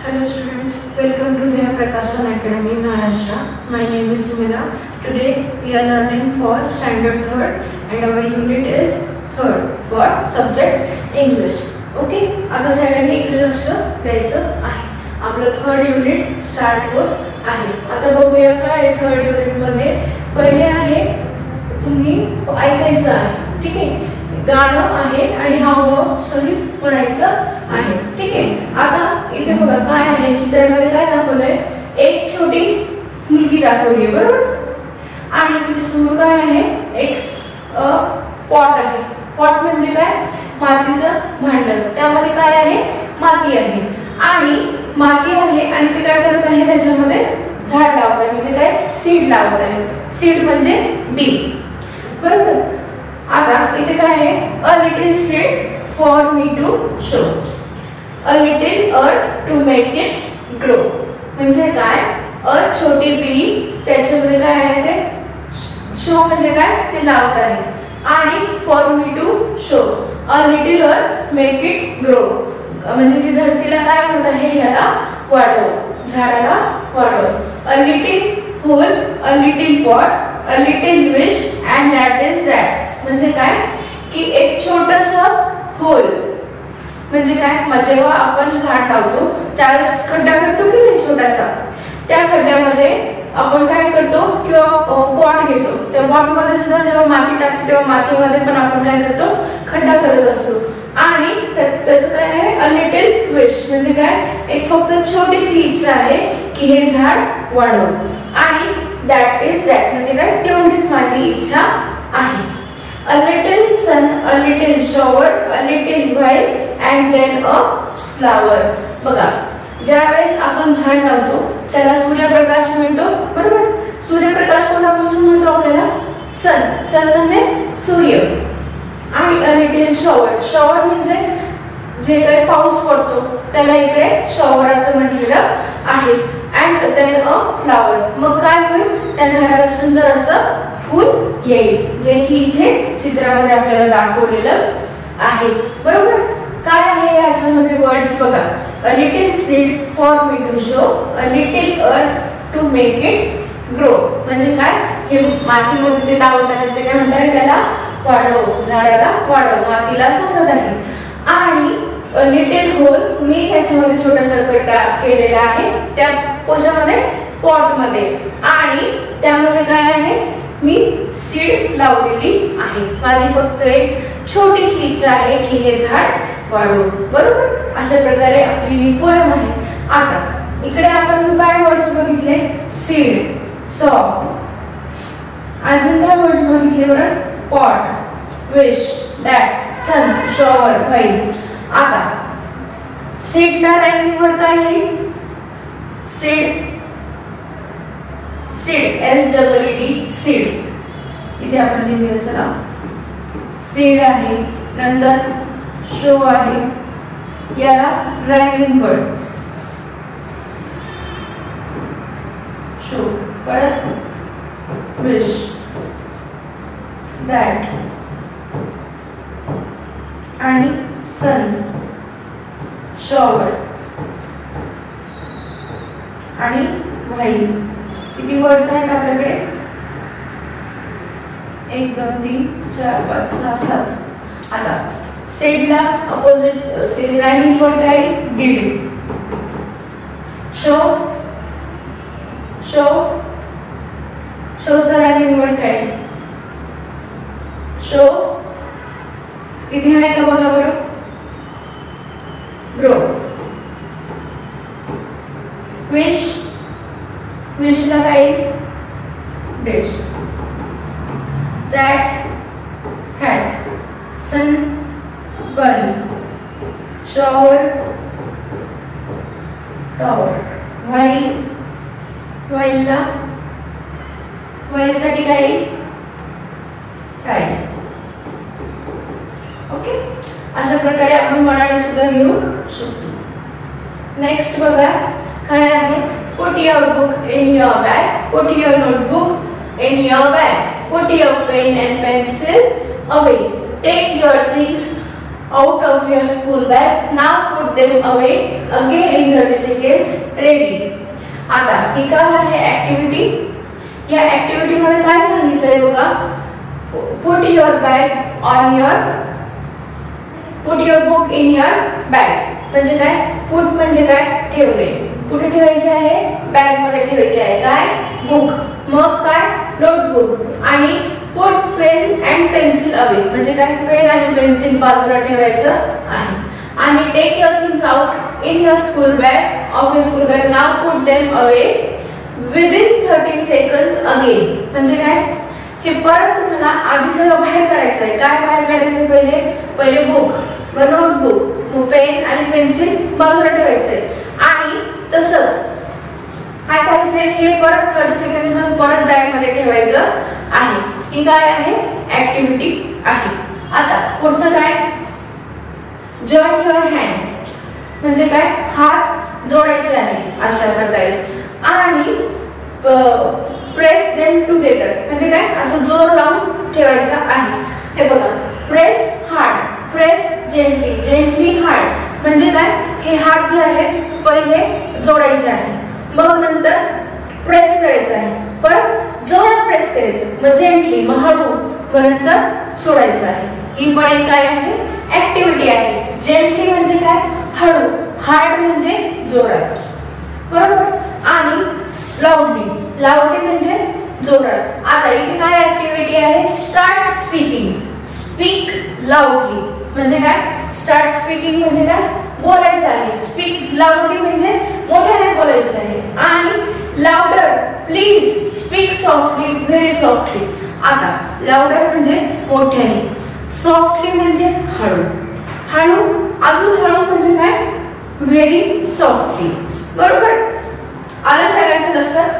Hello students, welcome to the Prakashan Academy, Maharashtra. My name is Sumira. Today we are learning for standard 3rd and our unit is 3rd for subject English. Okay, आता सगळ्यांनी English लक्ष द्यायचं आहे. आपलं 3rd unit start होत आहे. आता बघूया काय 3rd युनिट मध्ये पहिले आहे तुम्ही ऐकायचं आहे. ठीक आहे, गाणं आहे आणि हावभाव सहित म्हणायचं आहे. ठीक आहे, आता इथे बघा काय आहे चित्रामध्ये काय दाखवलंय. एक छोटी मुलगी दाखवली आहे बरोबर, आणि तिच्या समोर काय आहे एक पॉट आहे. पॉट म्हणजे काय, मातीचं भांडण. त्यामध्ये काय आहे, माती आहे आणि माती आहे आणि ते काय करत आहे त्याच्यामध्ये झाड लावत आहे, म्हणजे काय सीड लावत आहे. सीड म्हणजे बी बरोबर. आता इथे काय आहे, a little seed for me to sow, a little earth to make it grow. म्हणजे काय, अ छोटी बी त्याच्यामध्ये काय आहे ते शो म्हणजे काय ते लावत आहे, आणि for me to sow a little earth make it grow म्हणजे ती धरतीला काय म्हणत आहे, याला वाढव, झाडाला वाढव. A little hole, a little pot, a little wish and that is that. म्हणजे काय की एक छोटासा होल म्हणजे काय, जेव्हा आपण झाड लावतो त्यावेळेस खड्डा करतो की नाही छोटासा, त्या खड्ड्यामध्ये आपण काय करतो किंवा पॉट घेतो, त्या पॉट मध्ये सुद्धा जेव्हा माती टाकतो तेव्हा मातीमध्ये पण आपण काय करतो, खड्डा करत असतो. आणि त्याचं काय आहे, अ लिटिल विश म्हणजे काय एक फक्त छोटीशी इच्छा आहे की हे झाड वाढव, आणि that is that म्हणजे काय तेवढीच माझी इच्छा आहे. A little sun, a little shower, a little while and then a flower. बघा, ज्यावेळेस आपण झाड लावतो त्याला सूर्यप्रकाश मिळतो बरोबर. सूर्यप्रकाश कोणापासून मिळतो आपल्याला, सन. सन म्हणजे सूर्य. आणि a little shower, shower म्हणजे जे काही पाऊस पडतो त्याला इकडे शॉवर असं म्हटलेलं आहे. अँड देन अ फ्लावर, मग काय होईल, त्या झाडाला सुंदर असं फूल येईल, जे की इथे चित्रामध्ये आपल्याला दाखवलेलं आहे बरोबर. काय आहे याच्यामध्ये वर्ड्स बघा, a little seed for me to sow, a little earth to make it grow म्हणजे काय, हे मातीमध्ये ते लावत आहे ते काय म्हणतात, त्याला वाढव, झाडाला वाढव, मातीला सांगत आहे. आणि लिटिल होल, मी त्याच्यामध्ये छोटासा खड्डा केलेला आहे त्या कोशामध्ये, पॉट मध्ये, आणि त्यामध्ये काय आहे, मी सीड लावलेली आहे. माझी फक्त एक छोटीशी इच्छा आहे की हे झाड वाढवू बरोबर. अशा प्रकारे आपली ही पोएम आहे. आता इकडे आपण काय वर्ड्स बघितले, सीड, सॉ, अजून काय वर्ड्स बघितले बरं, pot, wish, that, sun, shower, while. आता सीडला रायमिंग वर्ड काय येईल, सीड, सीड, SEED, सीड. इथे आपण लिहूया चला, सीड आहे, नंतर शो आहे, याला रायमिंग वर्ड शो, परत विश, दॅट आणि सन, शॉवर आणि व्हाईल. किती वर्ड्स आहेत आपल्याकडे, 1 2 3 4 5 6 7. आता सेडला अपोजिट रायमिंग वर्ड काय, डीड. शो, शो, शोचा रायमिंग वर्ड काय, शो. इथे आहे का बघा बरं, ग्रो. विश, विशला काय, dish. That, hat. Sun, burn. Shower, tower. While, व्हाईलला, व्हाईलसाठी काय, टाईम. ओके, अशा प्रकारे आपण मराठी सुद्धा लिहू शकतो. नेक्स्ट बघा काय आहे, put your book in your bag, put your notebook in your bag, put your pen and pencil away, take your things out of your school bag. Now put them away again in 30 seconds. Ready. आता ही काय आहे activity. या activity मध्ये काय सांगितलंय बघा. Put your book in your bag. म्हणजे काय. Put म्हणजे काय ठेवले. कुठे ठेवायचे आहे बॅग मध्ये ठेवायचे आहे काय बुक. मग काय नोटबुक आणि put pen and pencil away म्हणजे काय पेन आणि पेन्सिल बाजूला ठेवायचं आहे. आणि take your things out in your school bag of your school bag. Now put them away within 13 seconds again. म्हणजे काय हे परत तुम्हाला आधी सगळं बाहेर काढायचं आहे. काय बाहेर काढायचं पहिले बुक व नोटबुक मग पेन आणि पेन्सिल बाजूला ठेवायचंय. आणि तसंच काय करायचंय हे परत 30 सेकंड्स मध्ये परत बॅग मध्ये ठेवायचं आहे. ही काय आहे ऍक्टिव्हिटी आहे. आता पुढचं काय जॉइन युअर हँड म्हणजे काय हात जोडायचे आहे अशा प्रकारे. आणि प्रेस देम टुगेदर म्हणजे काय असं जोर लावून ठेवायचा आहे. हे बघा press hard press gently hard म्हणजे काय हे हात जे आहेत पहिले जोडायचे आहे मग नंतर प्रेस करायचं आहे. पण जोरात प्रेस करायचं मग जेंटली मग हळू मग नंतर सोडायचं आहे. ही पण एक काय आहे ऍक्टिव्हिटी आहे. जेंटली म्हणजे काय हळू हार्ड म्हणजे जोरात बरोबर. आणि लाऊडली म्हणजे जोरात. आता इथे काय ऍक्टिव्हिटी आहे स्टार्ट स्पीकिंग. स्पीक लाऊडली म्हणजे काय स्टार्ट स्पीकिंग म्हणजे काय बोलायचं आहे. स्पीक लाऊडली म्हणजे मोठ्याने बोलायचं आहे. आणि louder please speak softly very softly. आता लाऊडर म्हणजे मोठ्याने सॉफ्टली म्हणजे हळू अजून हळू म्हणजे काय व्हेरी सॉफ्टली बरोबर. आलं सगळ्यांचं लक्षात.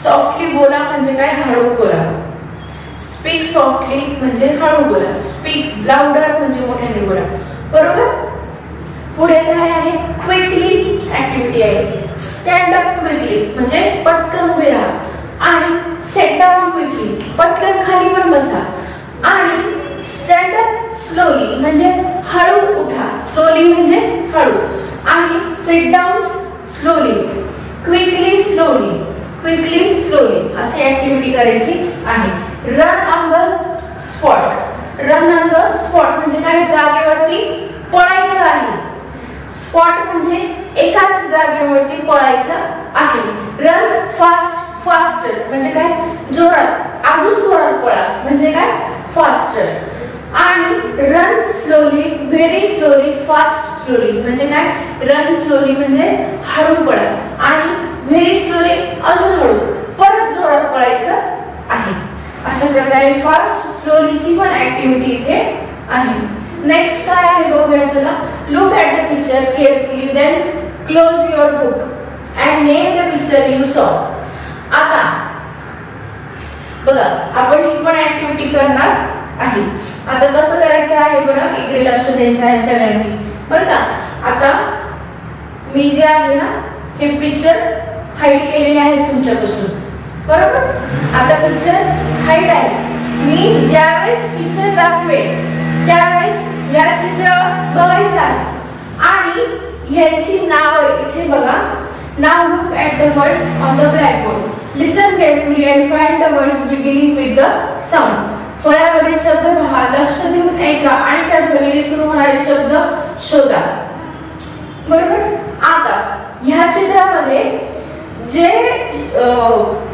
सॉफ्टली बोला म्हणजे काय हळू बोला. स्पीक सॉफ्टली म्हणजे हळू बोला. स्पीक लाऊडर म्हणजे मोठ्याने बोला बरोबर. पुढे काय आहे क्विकली ऍक्टिव्हिटी आहे. स्टँड अप क्विकली म्हणजे पटकन उभे राहा. आणि सेट डाऊन क्विकली पटकन खाली पण बसा. आणि स्टँड अप स्लोली म्हणजे हळू उठा. स्लोली म्हणजे हळू. आणि set down slowly quickly slowly अशी ऍक्टिव्हिटी करायची आहे. रन ऑन द स्पॉट म्हणजे काय जागेवरती पळायचं आहे. स्पॉट म्हणजे एकाच जागेवरती पळायचं आहे. रन फास्टर म्हणजे काय जोरात अजून जोरात पळा म्हणजे काय फास्टर. आणि run slowly very slowly fast slowly म्हणजे काय रन स्लोली म्हणजे हळू पळा. आणि व्हेरी स्लोली अजून हळू परत जोरात पळायचं आहे. अशा प्रकारे फास्ट स्लोलीची पण ऍक्टिव्हिटी इथे आहे. नेक्स्ट काय आहे बघूया चला. Look at the picture carefully then close your book and name the picture you saw. आता बघा आपण ही पण ऍक्टिव्हिटी करणार आहे. आता कसं करायचं आहे बरं इकडे लक्ष द्यायचं आहे सगळ्यांनी बरं का. आता मी जे आहे ना हे पिक्चर हाईड केलेले आहेत तुमच्यापासून बरोबर. आता पिक्चर हाईड आहे. मी ज्यावेळेस पिक्चर दाखवेल त्यावेळेस या चित्र बघायचं आहे. आणि यांची नाव इथे बघा. नाव look at the words on the blackboard. Listen carefully and find the words beginning with the sound. फळ्यावरील शब्द पहा लक्ष देऊन ऐका आणि त्या ध्वनीने सुरू होणारे शब्द शोधा बरोबर. आता ह्या चित्रामध्ये जे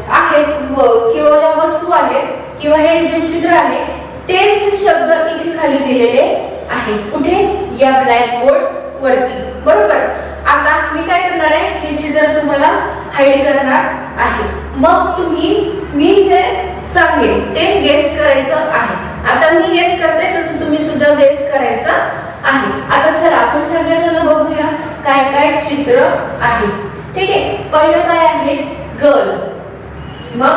आहेत किंवा ज्या वस्तू आहेत किंवा हे जे चित्र आहे तेच शब्द इथे खाली दिलेले आहेत. कुठे या ब्लॅकबोर्ड वरती बरोबर. आता मी काय करणार आहे हे चित्र तुम्हाला हाईड करणार आहे. मग तुम्ही मी जे सांगेन ते गेस करायचं आहे. आता मी गेस करते तसं तुम्ही सुद्धा गेस करायचं आहे. आता चला आपण सगळेजण बघूया काय काय चित्र आहे. ठीक आहे. पहिलं काय आहे गर्ल. मग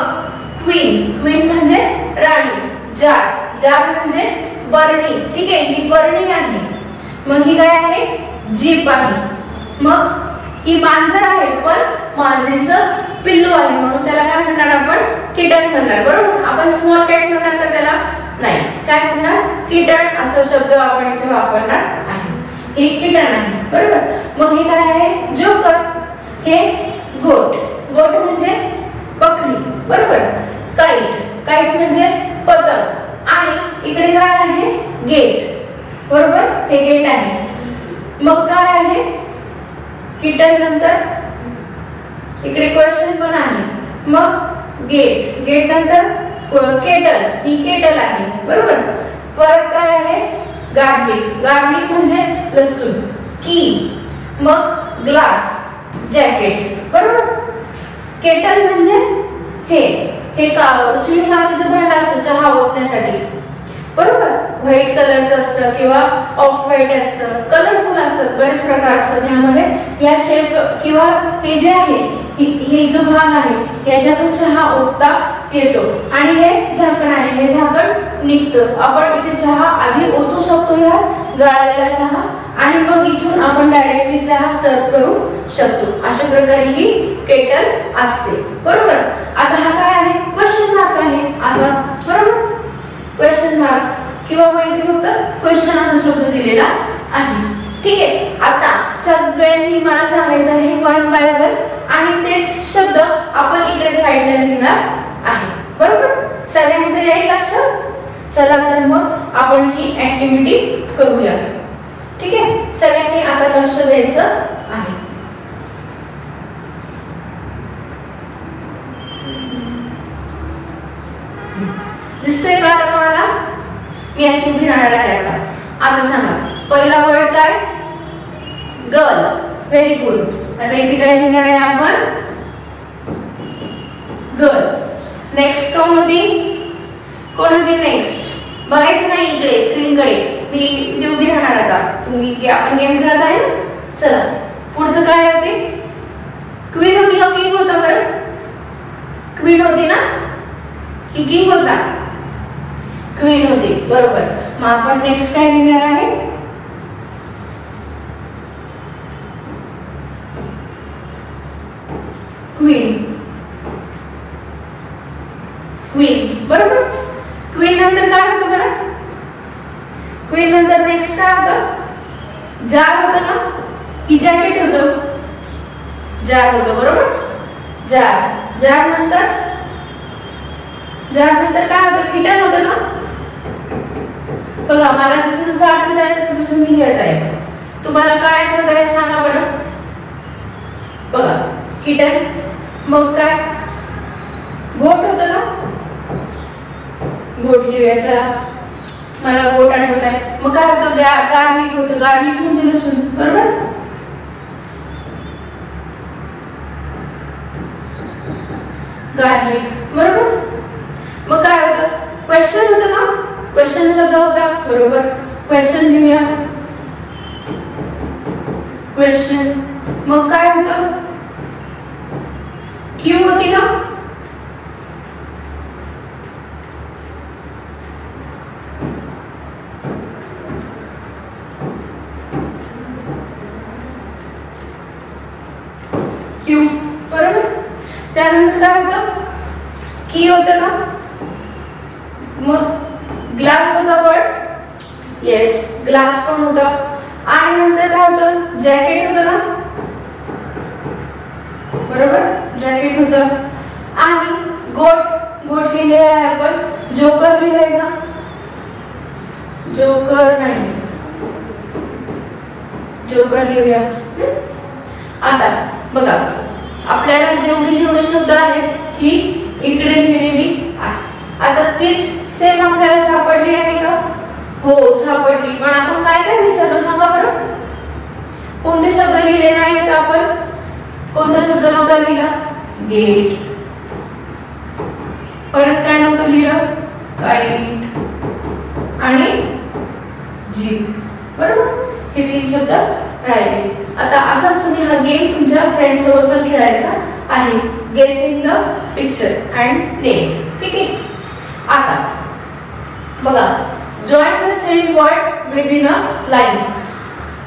क्वीन म्हणजे राणी. जार म्हणजे बरणी. ठीक आहे ही बरणी आहे. मग ही काय आहे जीप आहे. मग ही मांजर आहे पण मांजरीचं पिल्लू आहे म्हणून त्याला काय म्हणणार आपण किटन म्हणणार बरोबर. आपण स्मॉल कॅट म्हणणार तर त्याला नाही. काय करणार? कीटन असा शब्द आपण इथे वापरणार आहे. हे कीटन आहे बरोबर. मग हे काय आहे? जोकर. हे गोट. गोट म्हणजे बकरी बरोबर. काईट. काईट म्हणजे पतंग. आणि इकडे काय आहे? गेट बरोबर. हे गेट आहे. मग काय आहे? कीटन नंतर इकडे क्वेश्चन पण आहे. मग गेट. गेट नंतर केटल. ही केटल आहे बरोबर. परत काय आहे? गार्लिक. गार्लिक म्हणजे लसूण. की. मग ग्लास. जॅकेट बरोबर. केटल म्हणजे हे चिनी भांड असतं चहा ओतण्यासाठी बरोबर. व्हाईट कलरचं असतं किंवा ऑफ व्हाईट असतं. कलरफुल असतात. बरेच प्रकार असतात यामध्ये. या शेप किंवा हे जे आहे हे जो भाग आहे याच्यातून चहा ओतता येतो. आणि हे झाकण आहे. हे झाकण निघतं. आपण इथे चहा आधी ओतू शकतो या गाळलेला चहा. आणि मग इथून आपण डायरेक्टली चहा सर्व करू शकतो. अशा प्रकारे ही केटल असते बरोबर. आता हा काय आहे? क्वेश्चन मार्क आहे असा बरोबर. क्वेश्चन मार्क किंवा माहिती फक्त क्वेश्चन असा शब्द दिलेला आहे. ठीक आहे. आता सगळ्यांनी मला सांगायचं आहे वन बाय वन आणि तेच शब्द आपण इकडे साईडला लिहिणार आहे बरोबर. सगळ्यांचं येईल लक्षात. चला तर मग आपण ही ऍक्टिव्हिटी करूया. ठीक आहे. सगळ्यांनी आता लक्ष द्यायचं आहे. दिसतंय का तुम्हाला? मी अशी उभी राहणार आहे आता. आता सांगा पहिला वर्ड काय? गर्ल. Very good. आता इथे काय लिहिणार आहे आपण? गर्ल. नेक्स्ट कोण होती? कोण होती नेक्स्ट? बघायचं नाही इकडे स्क्रीन कडे. मी इथे उभी राहणार आता. तुम्ही आपण गेम खेळत आहे ना. चला पुढचं काय होते? क्वीन होती का किंग होता बरं? क्वीन होती ना की किंग होता? क्वीन होती बरोबर. मग आपण नेक्स्ट काय लिहिणार आहे? क्वीन. क्वीन बरोबर. क्वीन नंतर काय होतं बरं? क्वीन नंतर नेक्स्ट काय होतं? जार होतं ना की जॅकेट होतं? जार होतं बरोबर. जार. जार नंतर काय होतं? किटन होतं ना. बघा मला जसं जसं आठवत आहे तसं तसं मी लिहित आहे. तुम्हाला काय आठवत आहे सांगा बरं. बघा किटन. मग काय? गोट होतं ना. गोट लिहायचा. मला गोट आठवत आहे. मग काय होतं? गार्लिक होतं. गार्लिक म्हणजे लसूण बरोबर. गार्लिक बरोबर. मग काय होतं? क्वेश्चन होतं ना. क्वेश्चन शब्द होता बरोबर. क्वेश्चन लिहूया. क्वेश्चन. मग काय होतं? क्यू होती ना. क्यू बरोबर. त्यानंतर काय होतं? की होतं ना. मग ग्लास होता वर्ड. येस ग्लास पण होता. आणि नंतर काय होतं? जॅकेट होतं ना बरोबर. जॅकेट होतं. आणि गोट. गोट लिहिले आहे आपण. जोकर लिहिलंय का? जोकर नाही. जोकर लिहूया. आता बघा आपल्याला जेवढे शब्द आहेत ही इकडे लिहिलेली आहे. आता तीच सेम आपल्याला सापडली आहे का? हो सापडली. पण आपण काय काय विसरलो सांगा बरं. कोणते शब्द लिहिले नाहीत आपण? कोणता शब्द नव्हता लिहिला? गेट. परत काय नव्हतं लिहिलं? काईट आणि जीप बरोबर. हे तीन शब्द राहिले. आता असाच तुम्ही हा गेम तुमच्या फ्रेंड सोबत पण खेळायचा आहे. गेसिंग द पिक्चर अँड नेम. ठीक आहे. आता बघा join the same word within a line.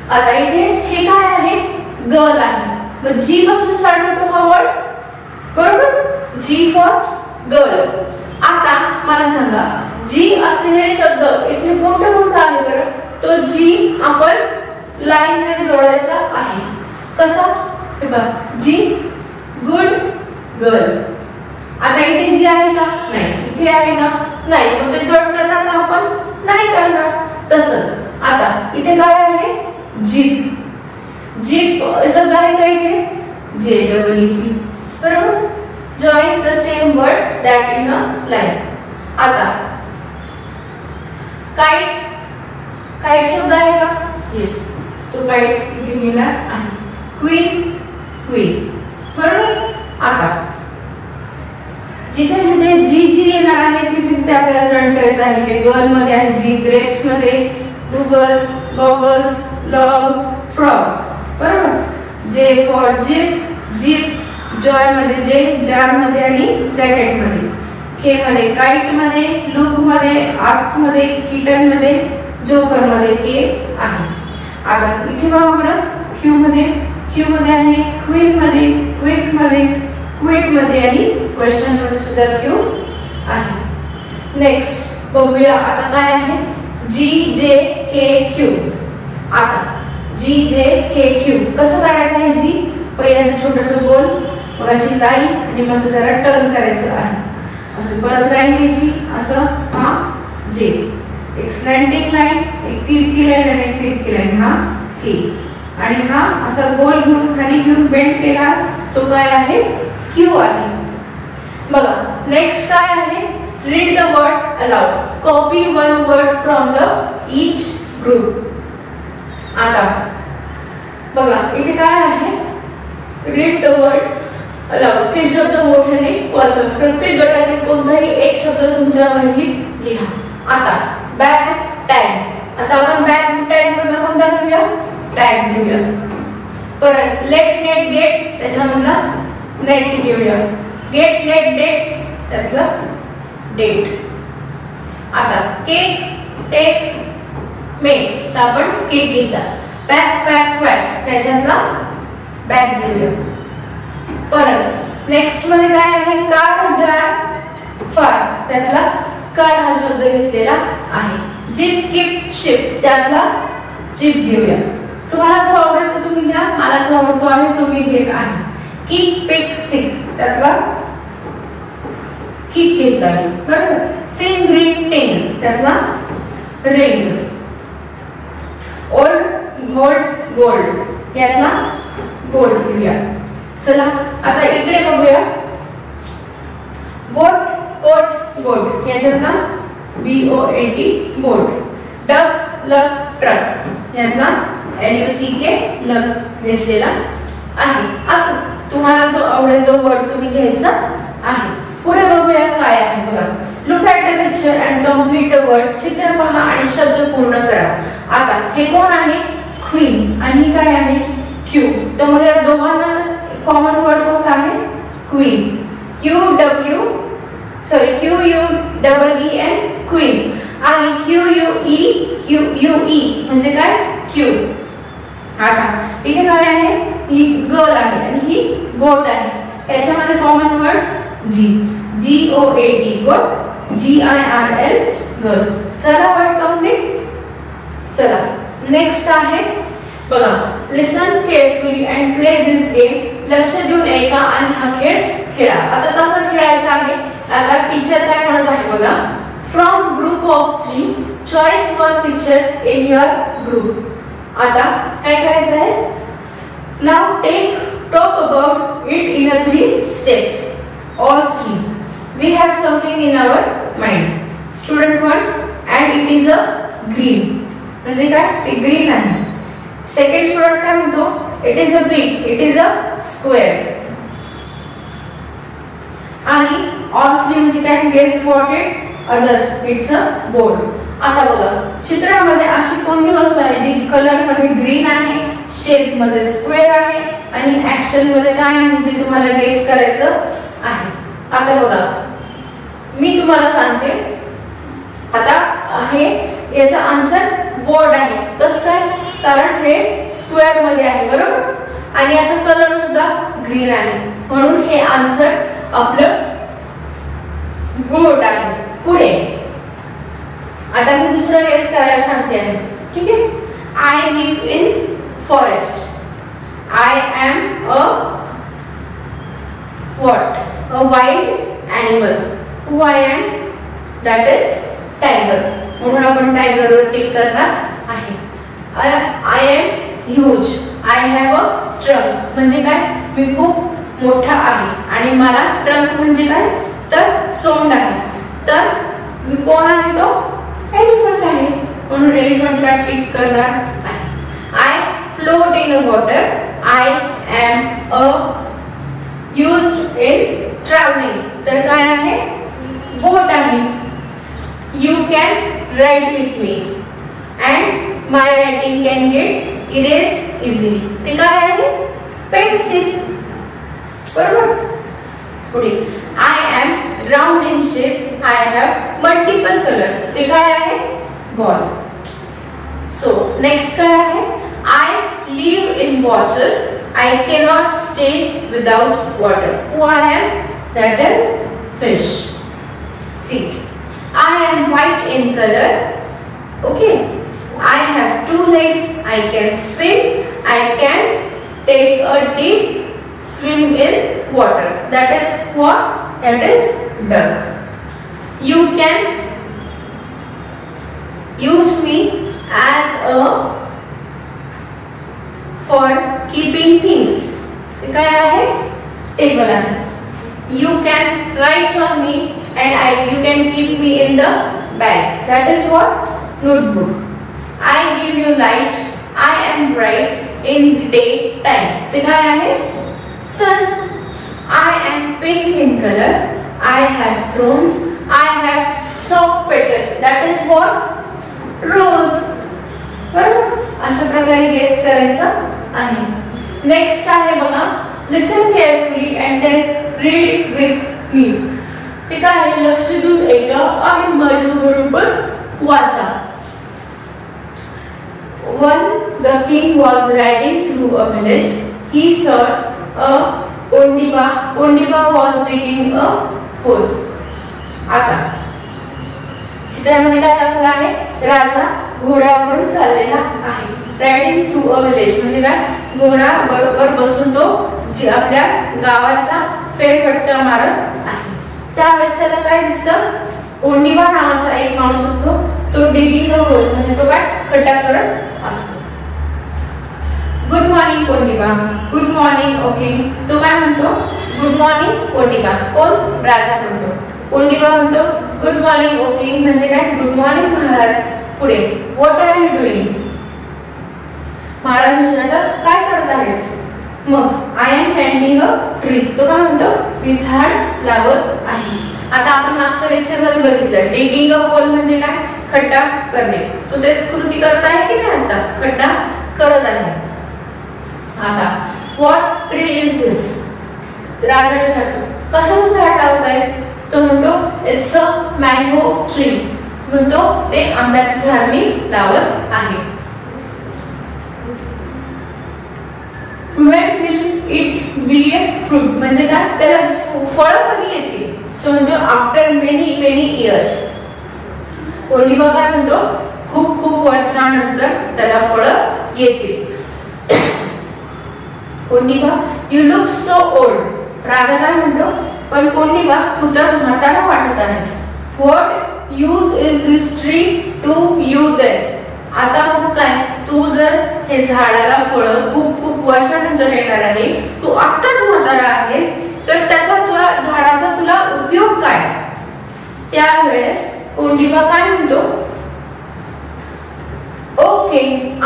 आता इथे हे काय आहे? गर्ल आहे. मग जी पासून स्टार्ट होतो हा वर्ड बरोबर. जी फॉर गर्ल. आता मला सांगा जी असलेले शब्द इथे कोणता कोणता आहे बरं? तो जी आपण लाईनने जोडायचा आहे. कसा? हे बघा, जी गुड गर्ल. आता इथे जी आहे का? नाही. इथे आहे का? नाही. मग ते जोड करणार का आपण? नाही करणार. तसंच आता इथे काय आहे? जीप. जीप शब्द आहे का इथे? JEEP. बरोबर. Join the same word that in a line. आता काइट. काइट शब्द आहे का? येस. तो काइट इथे गेला आहे. क्वीन. क्वीन. बरोबर. आता जिथे जिथे जी जी येणार आहे तिथे तिथे आपल्याला जॉईन करायचं आहे. ते गर्ल मध्ये आहे जी, ग्रेप्स मध्ये गुगल्स, गॉगल्स, लॉग, फ्रॉग. बरोबर. J for jeep, jeep. Joy मध्ये जे, जार मध्ये आणि जॅकेट मध्ये. के मध्ये काइट मध्ये, लुक मध्ये, आस्क मध्ये, किटन मध्ये, जोकर मध्ये के आहे. आता इथे बघा बरं, क्यू मध्ये आहे क्वीन मध्ये, क्विक मध्ये, क्विट मध्ये आणि क्वेश्चन मध्ये सुद्धा क्यू आहे. नेक्स्ट बघूया आता काय आहे? जी जे के क्यू. आता जी जे के क्यू कसं करायचं आहे? जी पहिल्याचं छोटंसं गोल, मग अशी लाईन आणि मग असं जरा टर्न करायचं आहे. असं परत लाईन घ्यायची, असं हा जे. एक स्लॅन्टिंग लाईन, एक तिरकी लाईन आणि एक तिरकी लाईन, हा के. आणि हा असा गोल घेऊन खाली घेऊन बेंड केला, तो काय आहे? क्यू आहे. बघा नेक्स्ट काय आहे? Read the word allowed. Copy one word from the each group. आता बघा इथे काय आहे? Read the word allowed. ते शब्द मोठ्याने वाचा. प्रत्येक गटातील कोणताही एक शब्द तुमच्या वहीत लिहा. आता बॅग टॅग. आता आपण बॅग टॅग मध्ये कोणता घेऊया? टॅग घेऊया. परत लेट नेट गेट, त्याच्यामधला नेट घेऊया. गेट लेट डेट, त्यातला डेट. आता केक टेक मेक, तर आपण केक घेतला. बॅग पॅक वॅक, त्याच्यातला बॅग घेऊया. परत नेक्स्ट मध्ये काय आहे? कार जार फार, त्यातला कार हा शब्द घेतलेला आहे. जीप कीप शिप, त्यातला जीप घेऊया. तुम्हाला जो आवडतो तुम्ही घ्या, मला जो आवडतो आहे तो मी घेत आहे. किक पिक सिक, त्यातला किक घेतला आहे. बरोबर. सिंग ग्रीन टिंग, त्यातला रिंग. ओल्ड गोल्ड गोल्ड, यातला गोल्ड घेऊया. चला आता इकडे बघूया. बोट कोट बोट, याच्यातला BOAT बोट. डक लक ट्रक, यातला LUCK लक घेतलेला आहे. असंच तुम्हाला जो आवडेल तो वर्ड तुम्ही घ्यायचा आहे. पुढे बघूया काय आहे. बघा look at the picture and complete the word. चित्र पहा आणि शब्द पूर्ण करा. आता हे कोण आहे? क्वीन. आणि काय आहे? क्यू. त्यामध्ये या दोघांना कॉमन वर्ड कोणता आहे? क्वीन. QUEEN queen. आणि QUE म्हणजे काय? क्यू. आता इथे काय आहे? ही गर्ल आहे आणि ही गोट आहे. याच्यामध्ये common word G. GOAT goat. GIRL girl. चला वर्ड कंप्लीट. चला नेक्स्ट आहे बघा. Listen carefully and play this game. लक्ष देऊन ऐका आणि हा खेळ खेळा. आता कसं खेळायचं आहे? आता टीचर काय म्हणत आहे बघा. From group of 3 choice one picture in your group. आता काय करायचं आहे? Now talk about it in 3 steps. All 3. We have something in our mind. Student 1 and it is a green. म्हणजे काय? ते ग्रीन आहे. सेकंड स्टुडंट काय म्हणतो? It is a big. It is a square. आणि ऑल 3 म्हणजे काय? Guess what it others. It's a board. आता बघा चित्रामध्ये अशी कोणती वस्तू आहे जी कलर मध्ये ग्रीन आहे, शेप मध्ये स्क्वेअर आहे आणि ऍक्शन मध्ये काय आहे जे तुम्हाला गेस करायचं आहे. आता बघा मी तुम्हाला सांगते. आता हे याचा आन्सर बोर्ड आहे. कसं काय? कारण हे स्क्वेअर मध्ये आहे. बरोबर. आणि याचा कलर सुद्धा ग्रीन आहे म्हणून हे आन्सर आपलं बोर्ड आहे. पुढे आता मी दुसरा गेस करायला सांगते आहे, ठीक आहे. I live in forest. I am a what? A wild animal. Who I am? That is tiger. म्हणून आपण टायगर वर टिक करणार आहे. I am huge. I have a trunk. म्हणजे काय? मी खूप मोठा आहे आणि मला ट्रंक म्हणजे काय? तर सोंड आहे. तर मी कोण आहे तो? एलिफंट आहे. म्हणून एलिफंटला टिक करणार आहे. I float in a water. I am a used in traveling. तर काय आहे? बोट आहे. You can write with me and my writing can get erased easily. ते काय आहे? पेन्सिल. बरोबर. पुढे I am round in shape. I have multiple color. ते काय आहे? बॉल. So next काय आहे? I live in water. I cannot stay without water. Who I am? That is fish. See, I am white in color. Okay. I have 2 legs. I can swim. I can take a deep swim in water. That is what? That is duck. You can use me as a for keeping things. ते काय आहे? Table आहे. You can write on me and you can keep me in the bag. That is what? Notebook. I give you light. I am bright in the daytime. ते काय आहे? Sun. I am pink in color. I have thorns. I have soft petal. That is what? Rose. बरोबर. अशा प्रकारे guess करायचं आहे. Next आहे बघा, listen carefully and then read with me. ते काय आहे? लक्ष देऊन ऐका आणि माझ्या बरोबर वाचा. When the king was riding through a village, he saw a Kondiba. Kondiba was digging a hole. आता चित्रामध्ये काय दाखवलं आहे? राजा घोड्यावरून चाललेला आहे. रायडिंग थ्रू अ विलेज म्हणजे काय? घोडा बरोबर बसून तो आपल्या गावाचा फेरफटका मारत आहे. त्यावेळेस त्याला काय दिसतं? कोंडिबा नावाचा एक माणूस असतो, तो डिगिंग अ होल म्हणजे तो काय? खड्डा करत असतो. Good morning Kondiba. Good morning. Okay. तो काय म्हणतो? Good morning Kondiba. कोण? राजा म्हणतो. कोंडिबा म्हणतो गुड मॉर्निंग. ओके म्हणजे काय? गुड मॉर्निंग महाराज. पुढे व्हॉट आर यू डुइंग? महाराज विचारतात काय करत आहेस? मग I am planting a tree. तो काय म्हणतो? मी झाड लावत आहे. आता आपण मागच्या लेक्चर मध्ये बघितलं डिगिंग अ होल म्हणजे काय? खड्डा करणे. तो तेच कृती करत आहे की नाही? आता खड्डा करत आहे. आता व्हॉट ट्री इज दिस? राजा विचारतो कशाचं झाड लावत आहेस? तो म्हणतो इट्स अ मँगो ट्री. म्हणतो ते आंब्याचे झाड मी लावत आहे. When will it be a fruit? म्हणजे काय? त्याला फळ कधी येते? तो म्हणतो after many many years. Kondiba काय म्हणतो? खूप खूप वर्षानंतर त्याला फळ येते. Kondiba you look so old. राजा काय म्हणतो? पण कोंडिबा तू तर म्हातारा वाटत आहेस. What use is this tree to you then? आता मग काय? तू जर हे झाडाला फळ खूप खूप वर्षानंतर येणार आहे, तू आत्ताच म्हातारा आहेस, तर त्याचा तुला झाडाचा तुला उपयोग काय? त्यावेळेस कोंडिबा काय म्हणतो? Okay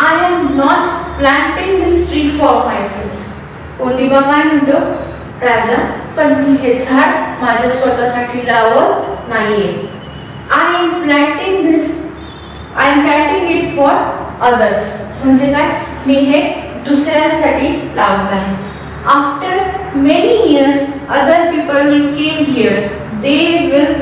I am not planting this tree for myself. Kondiba काय म्हणतो? राजा पण मी हे झाड माझ्या स्वतःसाठी लावत नाहीये. I am planting it for others. म्हणजे काय? मी हे दुसऱ्यांसाठी लावत आहे. After many years other people will came here. They will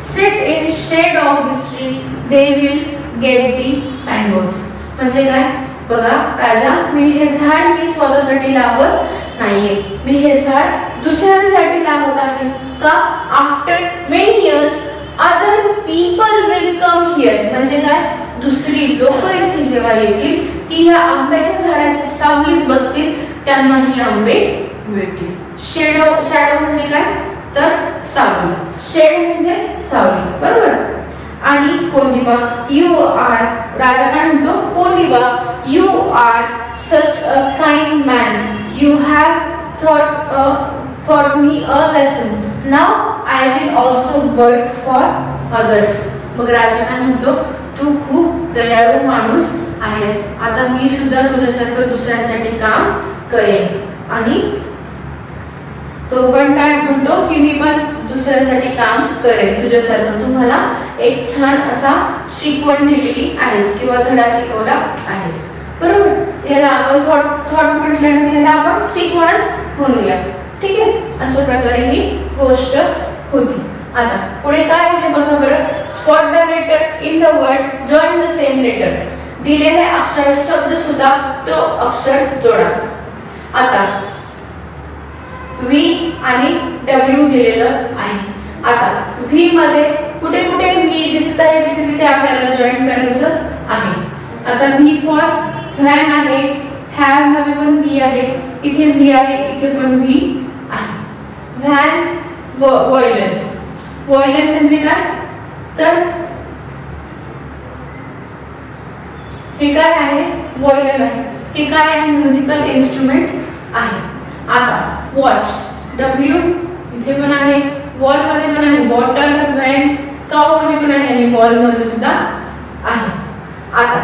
sit in shade of this tree. They will get the mangoes. म्हणजे काय? बघा राजा मी हे झाड मी स्वतःसाठी लावत नाहीये. मी हे झाड दुसऱ्यांसाठी लावत आहे. का? After many years other people will come here म्हणजे काय, दुसरी लोक इथे जेव्हा येतील ती या आंब्याच्या झाडाच्या सावलीत बसतील, त्यांना ही आंबे मिळतील. शेडो, शॅडो म्हणजे काय तर सावली, शेड म्हणजे सावली, बरोबर. आणि कोणीबा, यू आर, राजा काय म्हणतो, Kondiba you are such a kind man, you have taught me a lesson, now I will also work for others. मग राजा काय म्हणतो, तू खूप दयाळू माणूस आहेस, आता मी सुद्धा तुझ्यासारखं दुसऱ्यांसाठी काम करेन. आणि तो पण काय म्हणतो की मी पण दुसऱ्यासाठी काम करेन तुझ्यासारखं, तुम्हाला एक छान असा शिकवण दिलेली आहेस किंवा धडा शिकवला आहेस, बरोबर. याला आपण थॉट म्हटल्याने याला आपण शिकवणच म्हणूया, ठीक आहे. अशा प्रकारे ही गोष्ट होती. आता पुढे काय आहे बघा बरं, spot the letter in the word, join the same letter. दिलेले अक्षर शब्द सुद्धा तो अक्षर जोडा. आता व्ही आणि डब्ल्यू दिलेलं आहे. आता व्ही मध्ये कुठे कुठे व्ही दिसत आहे तिथे तिथे आपल्याला जॉईन करायचं आहे. आता व्ही फॉर फॅन आहे, हॅव मध्ये पण व्ही आहे, इथे व्ही आहे, इथे पण व्ही आहे. व्हॅन, वॉयलन, वॉयलन म्हणजे काय तर हे काय आहे, वॉयलन आहे. हे काय आहे, म्युझिकल इन्स्ट्रुमेंट आहे. आता वॉच, डब्ल्यू इथे पण आहे, वॉल मध्ये पण आहे, बॉटल, व्हॅन, काउ मध्ये पण आहे आणि बॉल मध्ये सुद्धा आहे. आता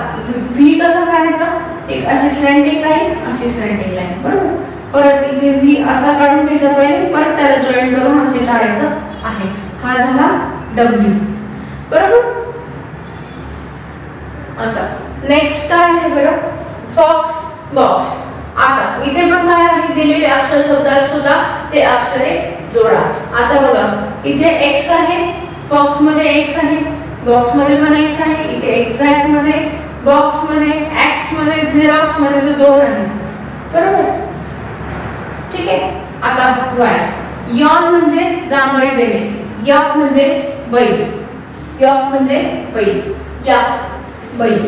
व्ही कसं काढायचं, एक अशी स्लॅन्टिंग लाईन, अशी स्लॅन्टिंग लाईन, बरोबर. परत इथे व्ही असा काढून घ्यायचा पाहिजे, परत त्याला जॉईन करून असे काढायचं आहे. हा झाला डब्ल्यू, बरोबर. आता नेक्स्ट काय आहे बरं, फॉक्स, बॉक्स. आता इथे पण काय आहे, दिलेले अक्षर शब्दात सुद्धा ते अक्षरे जोडा. आता बघा इथे एक्स आहे, फॉक्स मध्ये एक्स आहे, बॉक्स मध्ये पण एक्स आहे, इथे एक्झॅक्ट मध्ये, बॉक्स मध्ये, एक्स मध्ये, झेरॉक्स मध्ये तर दोन आहे, बरोबर, ठीक आहे. आता वाय, यॉन म्हणजे जांभळी देणे, यॉक म्हणजे बैल, यॉक म्हणजे बैल, याक बैल,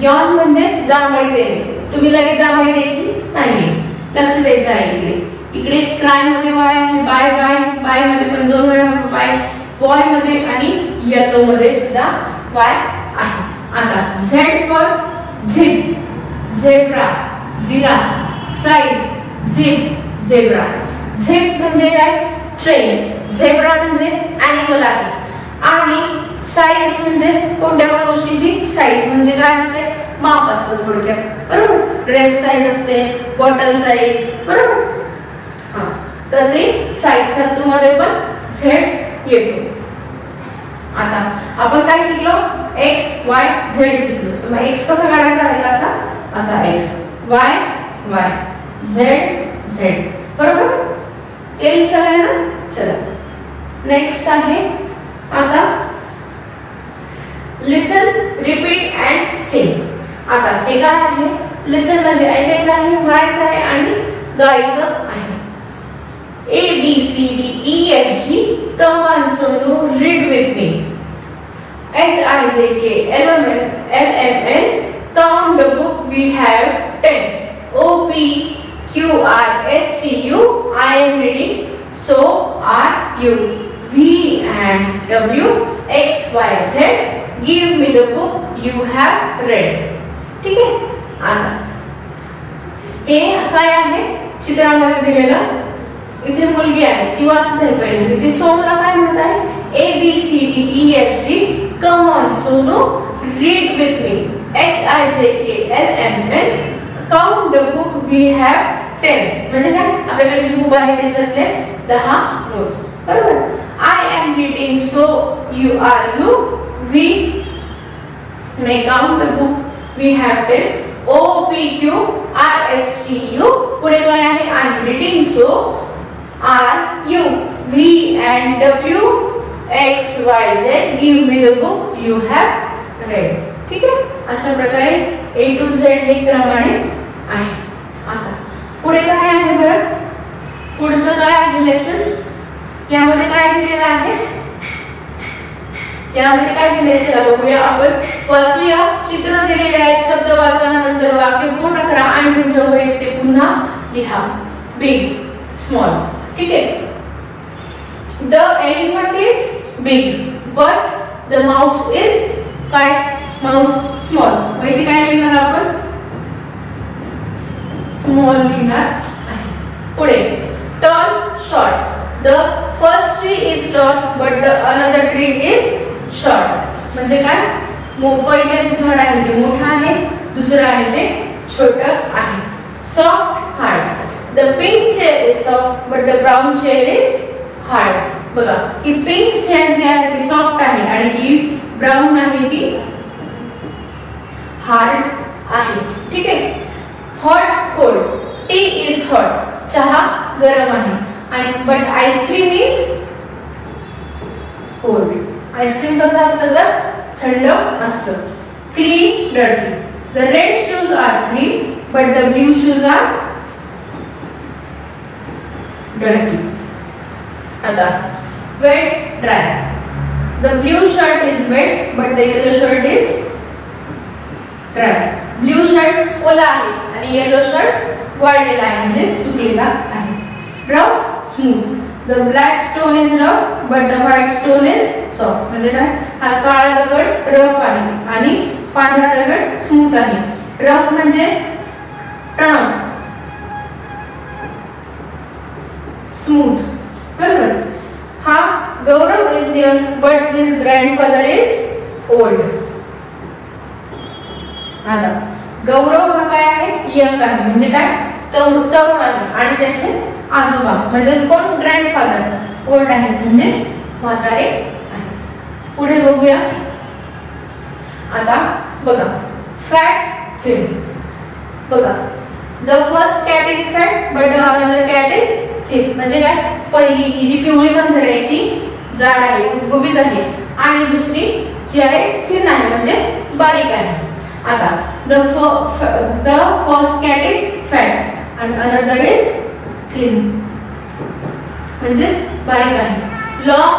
यॉन म्हणजे जांभळी देणे. तुम्ही लगेच जांभळी द्यायची नाही, लक्ष द्यायचं आहे इकडे. इकडे क्राय मध्ये वाय आहे, बाय बाय, बाय मध्ये पण दोन वेळा बाय, बॉय मध्ये आणि येलो मध्ये सुद्धा वाय आहे. आता Z for zip, zebra, jeera, size, zip, zebra. Zip म्हणजे काय, ट्रेन, झेब्रा म्हणजे ॲनिमल आहे, आणि साईज म्हणजे कोणत्या पण गोष्टीची साईज म्हणजे काय असते, माप असतं थोडक्यात, बरोबर. ड्रेस साईज असते, बॉटल साईज, बरोबर. हा, तर ते साईजचा तुम्हाला पण झेड येतो. आता आपण काय शिकलो, एक्स वाय झेड शिकलो. तर एक्स कसा काढायचा आहे, असा असा x, Y Y, Z Z, बरोबर. ते विचाराय ना. चला नेक्स्ट आहे आता लिसन, रिपीट अँड सिंग. आता हे काय आहे, लिसन म्हणजे ऐकायचं आहे, म्हणायचं आहे आणि गायचं आहे. A B C D E F G, come on Sonu, read with me. H I J K L M N, count the book we have 10. O P Q R S T U, I am reading, so are you. V and W X Y Z, give me the book you have read. ठीक आहे. आता हे काय आहे, चित्रामध्ये दिलेलं. इथे मुलगी आहे, ती वाचत आहे पहिले. ती सोनूला काय म्हणत आहे, A B C D E F G, come on Sonu, read with me. H I J K L M N, count the book we have 10. म्हणजे काय, आपल्याकडे जी बुक आहे त्याच्यातले 10 रोज, बरोबर. I am reading, so you are you. We may count the book we have 10. O P Q R S T U, पुढे काय आहे, I am reading, so are you. V and W X Y Z, give me the book you have read. ठीक आहे. अशा प्रकारे A to Z हे क्रमाने आहे. आता पुढे काय आहे बरं, पुढचं काय आहे लेसन. यामध्ये काय दिलेलं आहे, यामध्ये काय लिहायचे बघूया आपण. वाचूया. चित्र दिलेले आहेत, शब्द वाचा, नंतर वाक्य पूर्ण करा आणि तुमच्या वहीत ते पुन्हा लिहा. Big, small. ठीक आहे. The elephant is big but the mouse is काय? Mouse small. वहिती काय लिहिणार आपण? स्मॉल लिहिणार आहे. पुढे tall, short. The first tree is tall but the another tree is short. म्हणजे काय? पहिलं जे झाड आहे ते मोठं आहे, दुसरं आहे ते छोटं आहे. Soft, hard. The pink chair is soft but the brown chair is hard. बघा, ही पिंक चेअर जी आहे ती सॉफ्ट आहे आणि ही ब्राउन आहे ती हार्ड आहे. ठीक आहे. Hot, cold. Tea is hot. चहा गरम आहे. आणि but ice cream is cold. Ice cream कसं असतं तर थंड असतं. Clean, dirty. The red shoes are clean but the blue shoes are dirty. आता wet, dry. The blue shirt is wet but the yellow shirt is dry. Blue shirt ओला आहे आणि yellow shirt वाळलेला आहे म्हणजे सुकलेला आहे. Rough, smooth. The black stone is rough but the white stone is soft. म्हणजे काय? हा काळा दगड रफ आहे आणि पांढरा दगड स्मूथ आहे. रफ म्हणजे टणक, स्मूथ. बरोबर. हा Gaurav is young but his grandfather is old. आता गौरव हा काय आहे? यंग आहे म्हणजे काय? तरुण आहे आणि त्याचे आजोबा म्हणजे कोण? ग्रँडफादर ओल्ड आहे म्हणजे म्हातारे आहे. पुढे बघूया. आता बघा फॅट, थिन. बघा the first cat is fat but the another cat is thin. म्हणजे काय? पहिली ही जी पिवळी मांजर आहे ती जाड आहे, गुबगुबीत आहे आणि दुसरी जी आहे थिन आहे म्हणजे बारीक आहे. आता the first cat is fat and another is thin म्हणजे बारीक आहे. long,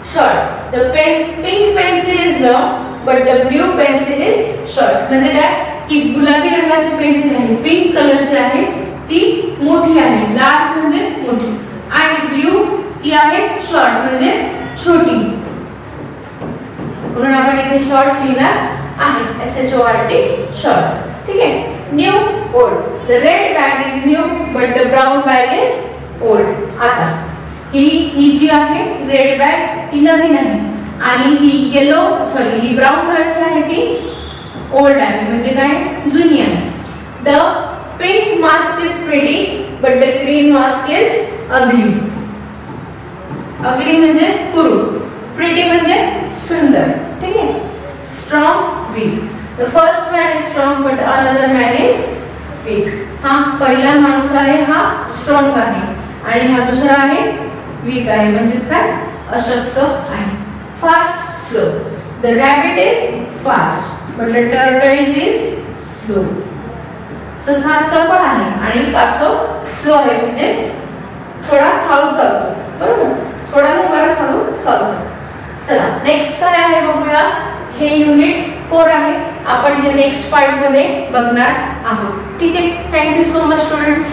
short. the pink pencil is long but the blue pencil is short. म्हणजे काय? की गुलाबी रंगाची पेन्सिल आहे, पिंक कलरची आहे, ती मोठी आहे. लार्ज म्हणजे मोठी आणि ब्ल्यू ही आहे शॉर्ट म्हणजे छोटी. म्हणून आपण इथे शॉर्ट लिहिणार आहे. SHORT, short. ठीक आहे. New, old. The red bag is new but the brown bag is old. आता ही जी आहे रेड बॅग ही नवीन आहे आणि ही ब्राउन कलरची आहे ती ओल्ड आहे म्हणजे काय? जुनी आहे. The pink mask is pretty but the green mask is ugly. Ugly म्हणजे कुरूप, प्रिटी म्हणजे सुंदर. ठीक आहे. Strong, weak. The first man is strong but another man is weak. हा पहिला माणूस आहे हा स्ट्रॉंग आहे आणि हा दुसरा आहे वीक आहे म्हणजे काय? अशक्त आहे. Fast, slow. The rabbit is fast but the tortoise is slow. ससा चपळ आहे आणि कासव स्लो आहे म्हणजे थोडा हळू चालतो. बरोबर. थोडा बराच हळू चालतो. चला नेक्स्ट काय आहे बघूया. हे युनिट 4 आहे. आपण हे नेक्स्ट पार्ट मध्ये बघणार आहोत. ठीक आहे. Thank you so much students.